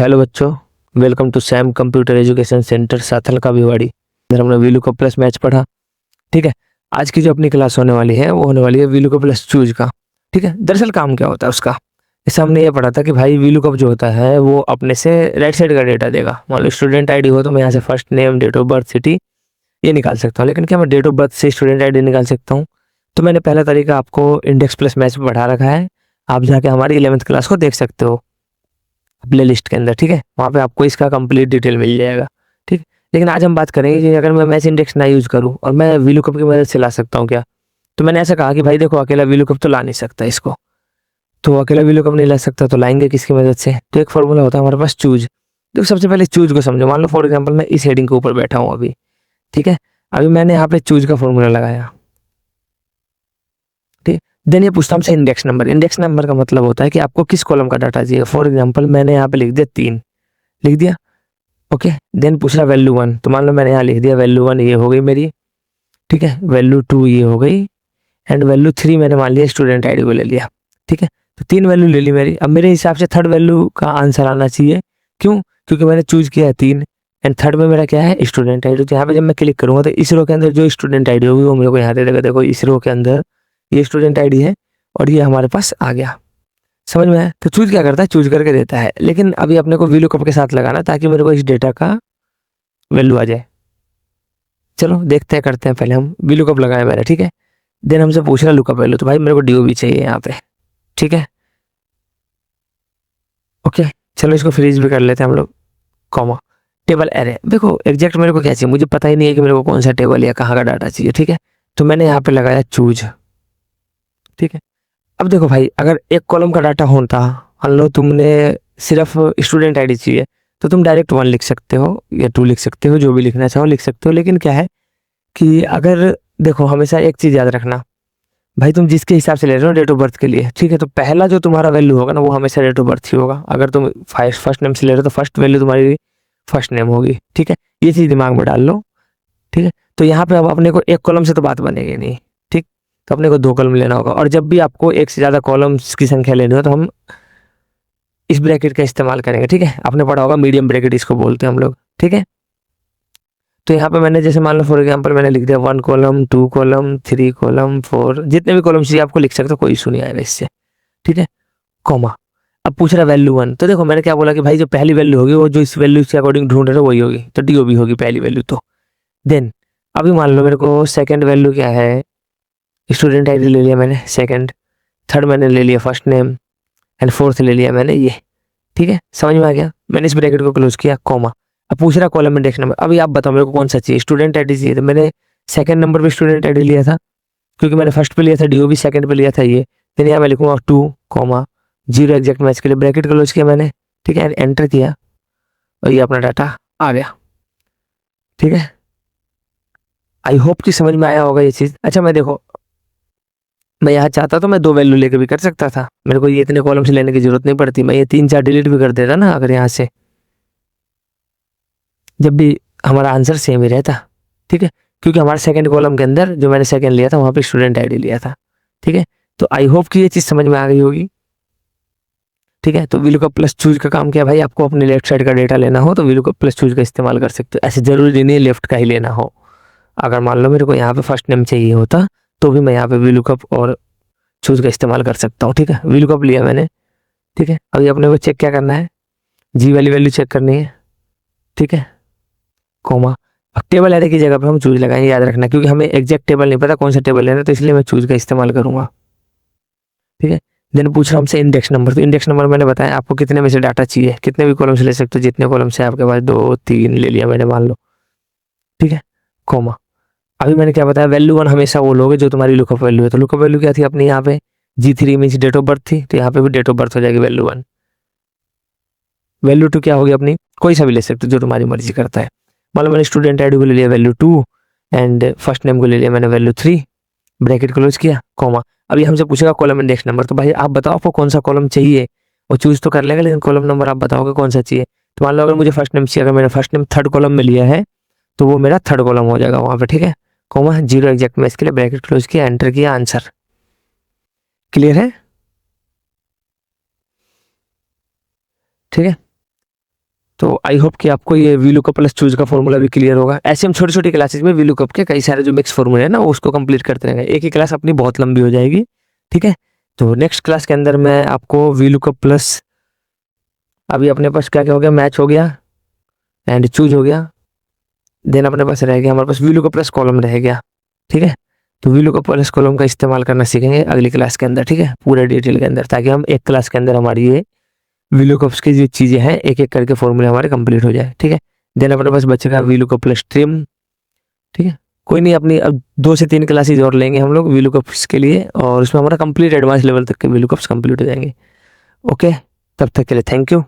Hello बच्चों, welcome to Sam computer education centre Sathal का भिवाड़ी। इधर हमने वीलू का प्लस मैच पढ़ा। ठीक है, आज की जो अपनी क्लास होने वाली है वो होने वाली है वीलू का प्लस चूज का। ठीक है, दरअसल काम क्या होता है उसका, जैसे हमने ये पढ़ा था कि भाई वीलू कप जो होता है वो अपने से राइट साइड का डेटा देगा। मान लो स्टूडेंट आईडी हो तो मैं यहाँ से first name, date of birth, city ये निकाल सकता हूँ। लेकिन क्या मैं डेट ऑफ बर्थ से स्टूडेंट आईडी निकाल सकता हूँ? तो मैंने पहला तरीका आपको इंडेक्स प्लस मैच में पढ़ा रखा है, आप जाके हमारी 11th क्लास को देख सकते हो प्ले लिस्ट के अंदर। ठीक है, वहाँ पे आपको इसका कंप्लीट डिटेल मिल जाएगा। ठीक, लेकिन आज हम बात करेंगे कि अगर मैं मैच इंडेक्स ना यूज़ करूँ और मैं वीलू कप की मदद से ला सकता हूँ क्या। तो मैंने ऐसा कहा कि भाई देखो, अकेला वीलू कप तो ला नहीं सकता इसको, तो अकेला वीलू कप नहीं ला सकता तो लाएंगे किसकी मदद से? तो एक फॉर्मूला होता है हमारे पास, चूज। देखो सबसे पहले चूज को समझो। मान लो फॉर एग्जाम्पल मैं इस हेडिंग के ऊपर बैठा हूँ अभी। ठीक है, अभी मैंने यहाँ पे चूज का फॉर्मूला लगाया। ठीक, देन ये पूछता हमसे इंडेक्स नंबर। इंडेक्स नंबर का मतलब होता है कि आपको किस कॉलम का डाटा चाहिए। फॉर एग्जाम्पल मैंने यहाँ पे लिख दिया 3, लिख दिया। ओके, देन पूछ रहा वैल्यू 1, तो मान लो मैंने यहाँ लिख दिया वैल्यू 1 ये हो गई मेरी। ठीक है, वैल्यू 2 ये हो गई, एंड वैल्यू 3 मैंने मान लिया स्टूडेंट आईडी को ले लिया। ठीक है, तो 3 वैल्यू ले ली मेरी। अब मेरे हिसाब से थर्ड वैल्यू का आंसर आना चाहिए। क्यों? क्योंकि मैंने चूज किया है 3 एंड थर्ड में मेरा क्या है, स्टूडेंट आईडी। तो यहाँ पे जब मैं क्लिक करूंगा तो इस रो के अंदर जो स्टूडेंट आईडी होगी वो मेरे को यहाँ दे देगा। देखो इस रो के अंदर ये स्टूडेंट आईडी है और ये हमारे पास आ गया। समझ में आया? तो चूज क्या करता है, चूज करके देता है। लेकिन अभी अपने को वीलू कप के साथ लगाना ताकि मेरे को इस डेटा का वैल्यू आ जाए। चलो देखते हैं, करते हैं। पहले हम वी लुकअप लगाए मैंने। ठीक है, देन हमसे पूछ रहा लुकअप वैल्यू, तो भाई मेरे को डीओबी चाहिए यहाँ पे। ठीक है, ओके, चलो इसको फ्रीज भी कर लेते हैं हम लोग। Comma table array. देखो एग्जैक्ट मेरे को क्या चाहिए, मुझे पता ही नहीं है कि मेरे को कौन सा टेबल या कहाँ का डाटा चाहिए। ठीक है, तो मैंने यहाँ पे लगाया चूज। ठीक है, अब देखो भाई, अगर एक कॉलम का डाटा होता, मान लो तुमने सिर्फ स्टूडेंट आईडी चाहिए, तो तुम डायरेक्ट 1 लिख सकते हो या 2 लिख सकते हो, जो भी लिखना चाहो लिख सकते हो। लेकिन क्या है कि अगर देखो हमेशा एक चीज याद रखना, भाई तुम जिसके हिसाब से ले रहे हो डेट ऑफ बर्थ के लिए, ठीक है, तो पहला जो तुम्हारा वैल्यू होगा ना वो हमेशा डेट ऑफ बर्थ ही होगा। अगर तुम फर्स्ट नेम से ले रहे हो तो फर्स्ट वैल्यू तुम्हारी फर्स्ट नेम होगी। ठीक है, ये चीज दिमाग में डाल लो। ठीक है, तो यहाँ पे अब अपने को एक कॉलम से तो बात बनेगी नहीं। ठीक, तो अपने को 2 कॉलम लेना होगा, और जब भी आपको एक से ज्यादा कॉलम्स की संख्या लेनी हो तो हम इस ब्रैकेट का इस्तेमाल करेंगे। ठीक है, आपने पढ़ा होगा मीडियम ब्रैकेट इसको बोलते हैं हम लोग। ठीक है, तो यहाँ पे मैंने जैसे मान लो फॉर एग्जांपल मैंने लिख दिया 1 कॉलम, 2 कॉलम, 3 कॉलम, 4, जितने भी कॉलम चाहिए आपको लिख सकते हो, कोई इशू नहीं आएगा इससे। ठीक है, कॉमा। अब पूछ रहा वैल्यू 1, तो देखो मैंने क्या बोला कि भाई जो पहली वैल्यू होगी वो जो इस वैल्यू के अकॉर्डिंग ढूंढ रहे हो वही होगी, तो डीओबी होगी पहली वैल्यू। तो देन अभी मान लो मेरे को सेकंड वैल्यू क्या है, स्टूडेंट आईडी ले लिया मैंने सेकंड, थर्ड मैंने ले लिया फर्स्ट नेम, एंड फोर्थ ले लिया मैंने ये। ठीक है, समझ में आ गया? मैंने इस ब्रैकेट को क्लोज किया, कॉमा। अब पूछ रहा कॉलम इंडेक्स नंबर। अभी आप बताओ मेरे को कौन सा चाहिए, स्टूडेंट आईडी चाहिए, तो मैंने सेकंड नंबर पे स्टूडेंट आईडी लिया था क्योंकि मैंने फर्स्ट पे लिया था डीओबी, सेकंड पे लिया था ये। फिर यहाँ मैं लिखूंगा 2 कॉमा 0 एग्जैक्ट मैच के लिए ब्रैकेट क्लोज किया मैंने। ठीक है, एंटर किया और ये अपना डाटा आ गया। ठीक है, आई होप कि समझ में आया होगा ये चीज। अच्छा मैं देखो, मैं यहाँ चाहता तो मैं 2 वैल्यू लेकर भी कर सकता था, मेरे को ये इतने कॉलम से लेने की जरूरत नहीं पड़ती, मैं ये 3-4 डिलीट भी कर देता ना अगर यहाँ से, जब भी हमारा आंसर सेम ही रहता। ठीक है, क्योंकि हमारे सेकंड कॉलम के अंदर जो मैंने सेकंड लिया था वहां पे स्टूडेंट आईडी लिया था। ठीक है, तो आई होप कि ये चीज समझ में आ गई होगी। ठीक है, तो वीलुकअप प्लस चूज का काम क्या है भाई, आपको अपने लेफ्ट साइड का डेटा लेना हो तो वीलुकअप प्लस चूज का इस्तेमाल कर सकते हो। ऐसे जरूरी नहीं है लेफ्ट का ही लेना हो। अगर मान लो मेरे को यहाँ पे फर्स्ट नेम चाहिए होता तो भी मैं यहाँ पे वीलुकअप और चूज का इस्तेमाल कर सकता हूँ। ठीक है, वीलुकअप लिया मैंने। ठीक है, अभी अपने को चेक क्या करना है, जी वाली वैल्यू चेक करनी है। ठीक है, कोमा। अब टेबल एरे की जगह पे हम चूज लगाएंगे, याद रखना, क्योंकि हमें एग्जैक्ट टेबल नहीं पता कौन सा टेबल लेना, तो इसलिए मैं चूज का इस्तेमाल करूंगा। ठीक है, देन पूछ रहा हमसे इंडेक्स नंबर, तो इंडेक्स नंबर मैंने बताया आपको कितने में से डाटा चाहिए, कितने भी कॉलम से ले सकते हो, जितने कॉलम से आपके पास 2-3 ले लिया मैंने मान लो। ठीक है, कोमा। अभी मैंने क्या बताया, वैल्यू 1 हमेशा वो लोगे जो तुम्हारी लुकअप वैल्यू है। तो लुकअप वैल्यू क्या थी अपनी, यहाँ पे G3 means that of birth थी, तो यहाँ पे भी डेट ऑफ बर्थ हो जाएगी वैल्यू 1। वैल्यू 2 क्या होगी अपनी, कोई सा भी ले सकते हो जो तुम्हारी मर्जी करता है। मान लो मैंने स्टूडेंट आईडी को ले लिया वैल्यू 2 एंड फर्स्ट नेम को ले लिया मैंने वैल्यू 3, ब्रैकेट क्लोज किया, कॉमा। अभी हमसे पूछेगा कॉलम इंडेक्स नंबर, तो भाई आप बताओ आपको कौन सा कॉलम चाहिए, और चूज तो कर लेगा लेकिन कॉलम नंबर आप बताओगे कौन सा चाहिए। तो मान लो अगर मुझे फर्स्ट नेम चाहिए, अगर मैंने फर्स्ट नेम थर्ड कॉलम में लिया है तो वो मेरा थर्ड कॉलम हो जाएगा वहां पे। ठीक है, कॉमा 0 एग्जैक्ट मैच के लिए ब्रैकेट क्लोज किया, एंटर किया, आंसर। क्लियर है? ठीक है, तो आई होप कि आपको ये वीलुकअप प्लस चूज का फॉर्मूला भी क्लियर होगा। ऐसे हम छोटी छोटी क्लासेस में वीलुकअप के कई सारे जो मिक्स फॉर्मूले हैं ना उसको कंप्लीट करते रहेंगे। एक ही क्लास अपनी बहुत लंबी हो जाएगी, ठीक है। तो नेक्स्ट क्लास के अंदर मैं आपको वीलुकअप प्लस, अभी अपने पास क्या क्या हो गया, मैच हो गया एंड चूज हो गया, देन अपने पास रह गया हमारे पास वीलुकअप प्लस कॉलम रह गया, ठीक है। तो वीलुकअप प्लस कॉलम का इस्तेमाल करना सीखेंगे अगली क्लास के अंदर, ठीक है, पूरे डिटेल के अंदर, ताकि हम एक क्लास के अंदर हमारी ये वीलुकअप्स की जो चीज़ें हैं एक एक करके फॉर्मूले हमारे कंप्लीट हो जाए, ठीक है। देन अपने पास बचेगा वीलुकअप प्लस ट्रिम, ठीक है। कोई नहीं, अपनी अब 2 से 3 क्लासेज और लेंगे हम लोग वीलुकअप्स के लिए, और उसमें हमारा कंप्लीट एडवांस लेवल तक के वीलुकअप्स कंप्लीट हो जाएंगे। ओके, तब तक के लिए थैंक यू।